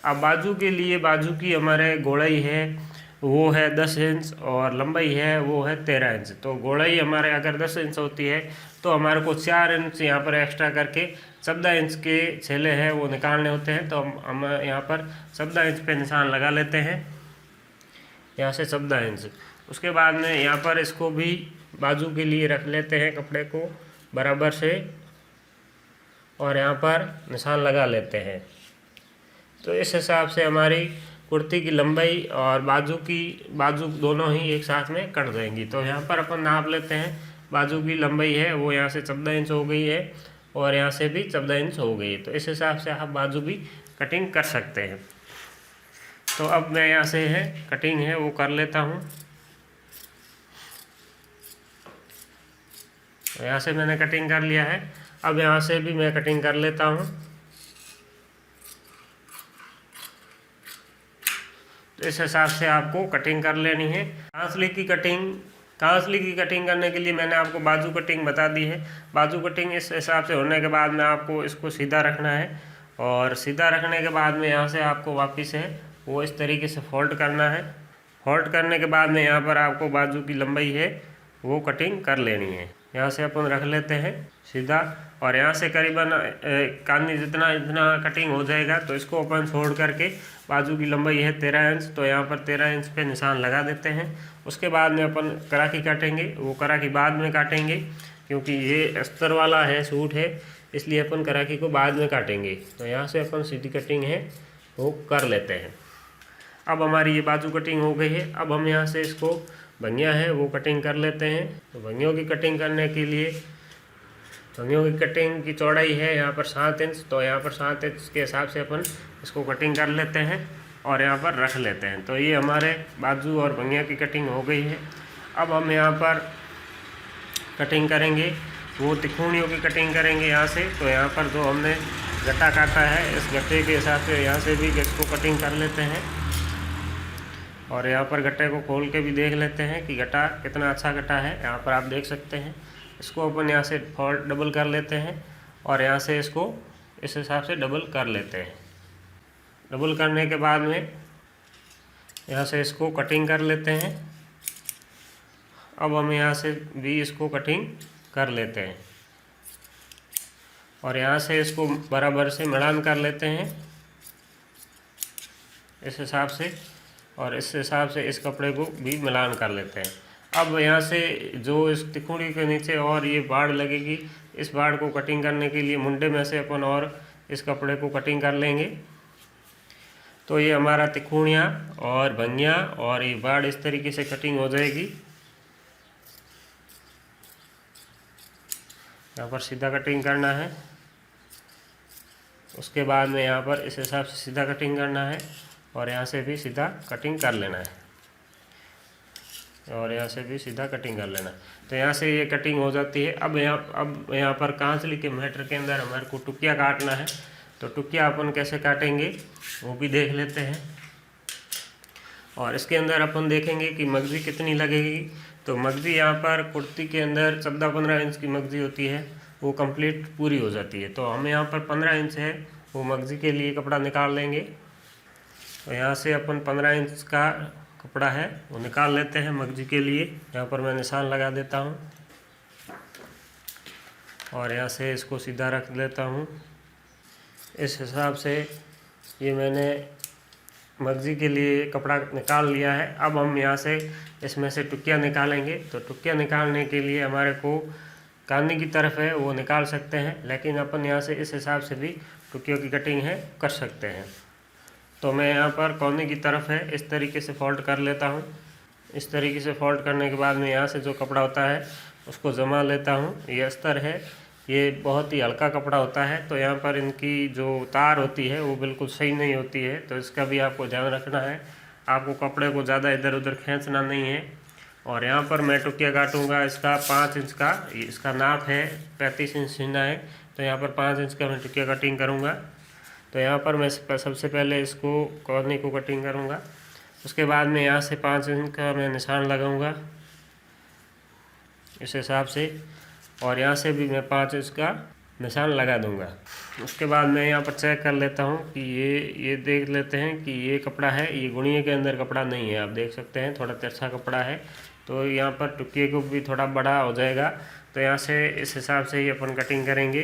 अब बाजू के लिए, बाजू की हमारे गोलाई है वो है 10 इंच और लंबाई है वो है 13 इंच। तो गोलाई हमारे अगर 10 इंच होती है तो हमारे को 4 इंच यहाँ पर एक्स्ट्रा करके 14 इंच के छेले हैं वो निकालने होते हैं। तो हम यहाँ पर 14 इंच पे निशान लगा लेते हैं, यहाँ से 14 इंच। उसके बाद में यहाँ पर इसको भी बाजू के लिए रख लेते हैं कपड़े को बराबर से, और यहाँ पर निशान लगा लेते हैं। तो इस हिसाब से हमारी कुर्ती की लंबाई और बाजू दोनों ही एक साथ में कट जाएंगी। तो यहाँ पर अपन नाप लेते हैं, बाजू की लंबाई है वो यहाँ से 14 इंच हो गई है और यहाँ से भी 14 इंच हो गई है। तो इस हिसाब से आप बाजू भी कटिंग कर सकते हैं। तो अब मैं यहाँ से है कटिंग है वो कर लेता हूँ। यहाँ से मैंने कटिंग कर लिया है, अब यहाँ से भी मैं कटिंग कर लेता हूँ। तो इस हिसाब से आपको कटिंग कर लेनी है। कांसली की कटिंग करने के लिए मैंने आपको बाजू कटिंग बता दी है। बाजू कटिंग इस हिसाब से होने के बाद में आपको इसको सीधा रखना है, और सीधा रखने के बाद में यहाँ से आपको वापस है वो इस तरीके से फोल्ड करना है। फोल्ड करने के बाद में यहाँ पर आपको बाजू की लंबाई है वो कटिंग कर लेनी है। यहाँ से अपन रख लेते हैं सीधा, और यहाँ से करीबन कानी जितना कटिंग हो जाएगा तो इसको अपन छोड़ करके बाजू की लंबाई है 13 इंच, तो यहाँ पर 13 इंच पे निशान लगा देते हैं। उसके बाद में अपन कराकी काटेंगे, वो कराकी बाद में काटेंगे क्योंकि ये अस्तर वाला है सूट है, इसलिए अपन कराकी को बाद में काटेंगे। तो यहाँ से अपन सीधी कटिंग है वो कर लेते हैं। अब हमारी ये बाजू कटिंग हो गई है। अब हम यहाँ से इसको भंगिया है वो कटिंग कर लेते हैं। तो भंगियों की कटिंग करने के लिए भंगियों की कटिंग की चौड़ाई है यहाँ पर 7 इंच, तो यहाँ पर 7 इंच के हिसाब से अपन इसको कटिंग कर लेते हैं और यहाँ पर रख लेते हैं। तो ये हमारे बाजू और भंगिया की कटिंग हो गई है। अब हम यहाँ पर कटिंग करेंगे वो तिकोनियों की कटिंग करेंगे यहाँ से। तो यहाँ पर जो हमने गट्टा काटा है इस गट्टे के हिसाब से यहाँ से भी इसको कटिंग कर लेते हैं, और यहाँ पर गट्टे को खोल के भी देख लेते हैं कि गट्टा कितना अच्छा गट्टा है। यहाँ पर आप देख सकते हैं। इसको अपन यहाँ से फोल्ड डबल कर लेते हैं और यहाँ से इसको इस हिसाब से डबल कर लेते हैं। डबल करने के बाद में यहाँ से इसको कटिंग कर लेते हैं। अब हम यहाँ से भी इसको कटिंग कर लेते हैं और यहाँ से इसको बराबर से मिलान कर लेते हैं इस हिसाब से, और इस हिसाब से इस कपड़े को भी मिलान कर लेते हैं। अब यहाँ से जो इस तिकोनी के नीचे और ये बाड़ लगेगी, इस बाड़ को कटिंग करने के लिए मुंडे में से अपन और इस कपड़े को कटिंग कर लेंगे। तो ये हमारा तिकोनिया और भंगिया और ये बाड़ इस तरीके से कटिंग हो जाएगी। यहाँ पर सीधा कटिंग करना है, उसके बाद में यहाँ पर इस हिसाब से सीधा कटिंग करना है और यहाँ से भी सीधा कटिंग कर लेना है, और यहाँ से भी सीधा कटिंग कर लेना है। तो यहाँ से ये कटिंग हो जाती है। अब यहाँ पर कांसली के मैटर के अंदर हमारे को टुकिया काटना है। तो टुकिया अपन कैसे काटेंगे वो भी देख लेते हैं, और इसके अंदर अपन देखेंगे कि मगजी कितनी लगेगी। तो मगजी यहाँ पर कुर्ती के अंदर 14-15 इंच की मगजी होती है, वो कंप्लीट पूरी हो जाती है। तो हम यहाँ पर 15 इंच है वो मगजी के लिए कपड़ा निकाल लेंगे। तो यहाँ से अपन 15 इंच का कपड़ा है वो निकाल लेते हैं मगजी के लिए। यहाँ पर मैं निशान लगा देता हूँ और यहाँ से इसको सीधा रख लेता हूँ। इस हिसाब से ये मैंने मगजी के लिए कपड़ा निकाल लिया है। अब हम यहाँ से इसमें से टुकिया निकालेंगे। तो टुकिया निकालने के लिए हमारे को कानी की तरफ है वो निकाल सकते हैं, लेकिन अपन यहाँ से इस हिसाब से भी टुकियों की कटिंग है कर सकते हैं। तो मैं यहाँ पर कोने की तरफ है इस तरीके से फोल्ड कर लेता हूँ। इस तरीके से फोल्ड करने के बाद में यहाँ से जो कपड़ा होता है उसको जमा लेता हूँ। ये अस्तर है, ये बहुत ही हल्का कपड़ा होता है, तो यहाँ पर इनकी जो तार होती है वो बिल्कुल सही नहीं होती है, तो इसका भी आपको ध्यान रखना है। आपको कपड़े को ज़्यादा इधर उधर खींचना नहीं है। और यहाँ पर मैं टुकिया काटूँगा इसका 5 इंच का, इसका नाप है 35 इंच सीना है, तो यहाँ पर 5 इंच का मैं टुकिया कटिंग करूँगा। तो यहाँ पर मैं सबसे पहले इसको कोने को कटिंग करूँगा, उसके बाद में यहाँ से 5 इंच का मैं निशान लगाऊँगा इस हिसाब से, और यहाँ से भी मैं 5 इंच का निशान लगा दूंगा। उसके बाद मैं यहाँ पर चेक कर लेता हूँ कि ये देख लेते हैं कि ये कपड़ा है, ये गुणिये के अंदर कपड़ा नहीं है। आप देख सकते हैं थोड़ा तिरछा कपड़ा है, तो यहाँ पर टुकिए को भी थोड़ा बड़ा हो जाएगा। तो यहाँ से इस हिसाब से ही अपन कटिंग करेंगे।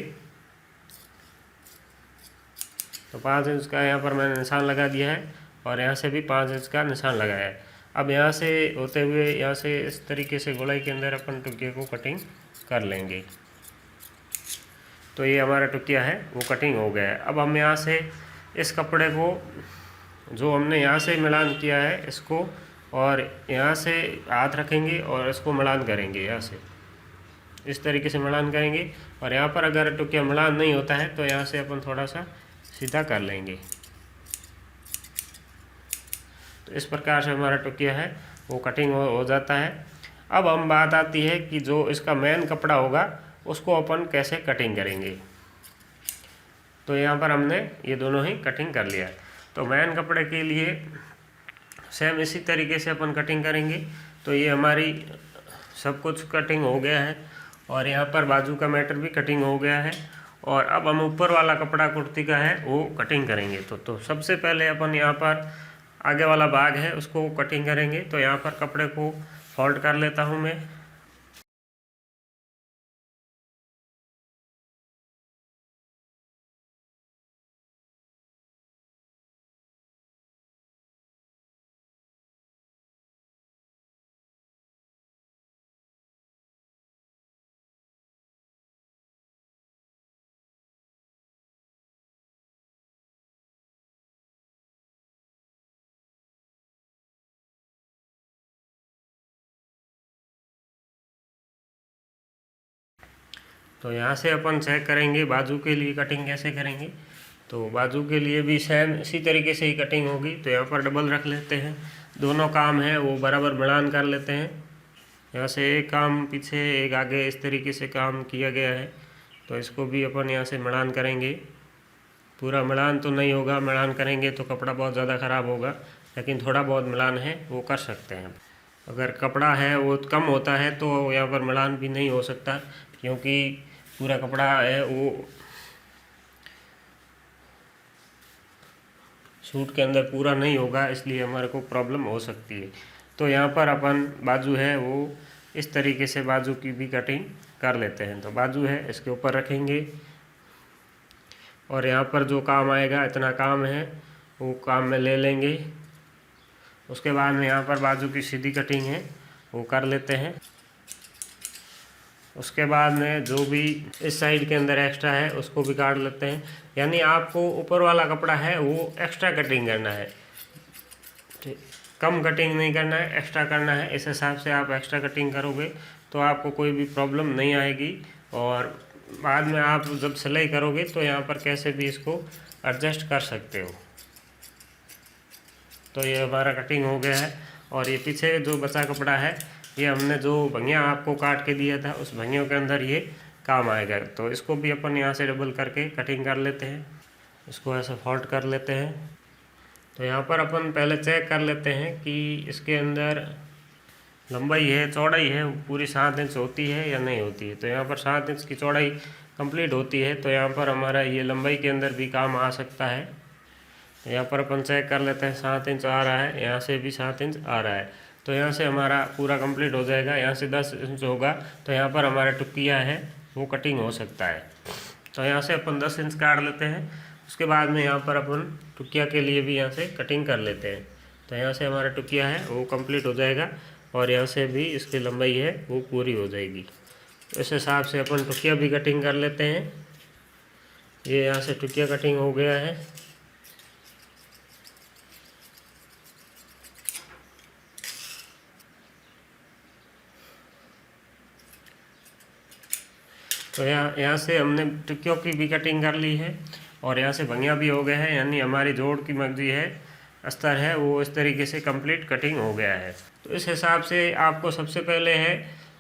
तो 5 इंच का यहाँ पर मैंने निशान लगा दिया है और यहाँ से भी 5 इंच का निशान लगाया है। अब यहाँ से होते हुए यहाँ से इस तरीके से गोलाई के अंदर अपन टुकिए को कटिंग कर लेंगे। तो ये हमारा टुकिया है वो कटिंग हो गया है। अब हम यहाँ से इस कपड़े को जो हमने यहाँ से मिलान किया है इसको और यहाँ से हाथ रखेंगे और इसको मिलान करेंगे। यहाँ से इस तरीके से मिलान करेंगे और यहाँ पर अगर टुकिया मिलान नहीं होता है तो यहाँ से अपन थोड़ा सा सीधा कर लेंगे। तो इस प्रकार से हमारा टुकिया है वो कटिंग हो जाता है। अब हम बात आती है कि जो इसका मेन कपड़ा होगा उसको अपन कैसे कटिंग करेंगे। तो यहाँ पर हमने ये दोनों ही कटिंग कर लिया। तो मेन कपड़े के लिए सेम इसी तरीके से अपन कटिंग करेंगे। तो ये हमारी सब कुछ कटिंग हो गया है और यहाँ पर बाजू का मैटर भी कटिंग हो गया है। और अब हम ऊपर वाला कपड़ा कुर्ती का है वो कटिंग करेंगे। तो सबसे पहले अपन यहाँ पर आगे वाला भाग है उसको कटिंग करेंगे। तो यहाँ पर कपड़े को फोल्ड कर लेता हूँ मैं। तो यहाँ से अपन चेक करेंगे बाजू के लिए कटिंग कैसे करेंगे। तो बाजू के लिए भी सेम इसी तरीके से ही कटिंग होगी। तो यहाँ पर डबल रख लेते हैं, दोनों काम है वो बराबर मिलान कर लेते हैं। यहाँ से एक काम पीछे एक आगे इस तरीके से काम किया गया है। तो इसको भी अपन यहाँ से मिलान करेंगे। पूरा मिलान तो नहीं होगा, मिलान करेंगे तो कपड़ा बहुत ज़्यादा ख़राब होगा, लेकिन थोड़ा बहुत मिलान है वो कर सकते हैं। अगर कपड़ा है वो कम होता है तो यहाँ पर मिलान भी नहीं हो सकता, क्योंकि पूरा कपड़ा है वो सूट के अंदर पूरा नहीं होगा, इसलिए हमारे को प्रॉब्लम हो सकती है। तो यहाँ पर अपन बाजू है वो इस तरीके से बाजू की भी कटिंग कर लेते हैं। तो बाजू है इसके ऊपर रखेंगे और यहाँ पर जो काम आएगा इतना काम है वो काम में ले लेंगे। उसके बाद में यहाँ पर बाजू की सीधी कटिंग है वो कर लेते हैं। उसके बाद में जो भी इस साइड के अंदर एक्स्ट्रा है उसको भी काट लेते हैं। यानी आपको ऊपर वाला कपड़ा है वो एक्स्ट्रा कटिंग करना है, ठीक, कम कटिंग नहीं करना है, एक्स्ट्रा करना है। इस हिसाब से आप एक्स्ट्रा कटिंग करोगे तो आपको कोई भी प्रॉब्लम नहीं आएगी। और बाद में आप जब सिलाई करोगे तो यहाँ पर कैसे भी इसको एडजस्ट कर सकते हो। तो ये हमारा कटिंग हो गया है। और ये पीछे जो बचा कपड़ा है ये हमने जो भंगिया आपको काट के दिया था उस भंगियों के अंदर ये काम आएगा। तो इसको भी अपन यहाँ से डबल करके कटिंग कर लेते हैं, इसको ऐसे फोल्ड कर लेते हैं। तो यहाँ पर अपन पहले चेक कर लेते हैं कि इसके अंदर लंबाई है चौड़ाई है पूरी 7 इंच होती है या नहीं होती है। तो यहाँ पर 7 इंच की चौड़ाई कंप्लीट होती है। तो यहाँ पर हमारा ये लंबाई के अंदर भी काम आ सकता है। तो यहाँ पर अपन चेक कर लेते हैं 7 इंच आ रहा है, यहाँ से भी 7 इंच आ रहा है। तो यहाँ से हमारा पूरा कंप्लीट हो जाएगा। यहाँ से 10 इंच होगा तो यहाँ पर हमारा टुकिया है वो कटिंग हो सकता है। तो यहाँ से अपन 10 इंच काट लेते हैं। उसके बाद में यहाँ पर अपन टुकिया के लिए भी यहाँ से कटिंग कर लेते हैं। तो यहाँ से हमारा टुकिया है वो कंप्लीट हो जाएगा और यहाँ से भी इसकी लंबाई है वो पूरी हो जाएगी। तो इस हिसाब से अपन टुकिया भी कटिंग कर लेते हैं। ये यहाँ से टुकिया कटिंग हो गया है। तो यहाँ से हमने टुकियों की भी कटिंग कर ली है और यहाँ से भंगिया भी हो गए हैं। यानी हमारी जोड़ की मगजी है अस्तर है वो इस तरीके से कंप्लीट कटिंग हो गया है। तो इस हिसाब से आपको सबसे पहले है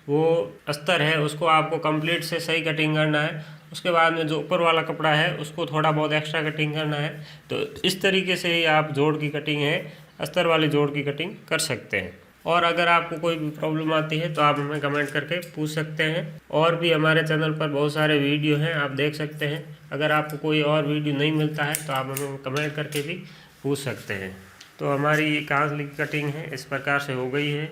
वो अस्तर है उसको आपको कंप्लीट से सही कटिंग करना है। उसके बाद में जो ऊपर वाला कपड़ा है उसको थोड़ा बहुत एक्स्ट्रा कटिंग करना है। तो इस तरीके से ही आप जोड़ की कटिंग है अस्तर वाली जोड़ की कटिंग कर सकते हैं। और अगर आपको कोई भी प्रॉब्लम आती है तो आप हमें कमेंट करके पूछ सकते हैं। और भी हमारे चैनल पर बहुत सारे वीडियो हैं, आप देख सकते हैं। अगर आपको कोई और वीडियो नहीं मिलता है तो आप हमें कमेंट करके भी पूछ सकते हैं। तो हमारी कांसली की कटिंग है इस प्रकार से हो गई है।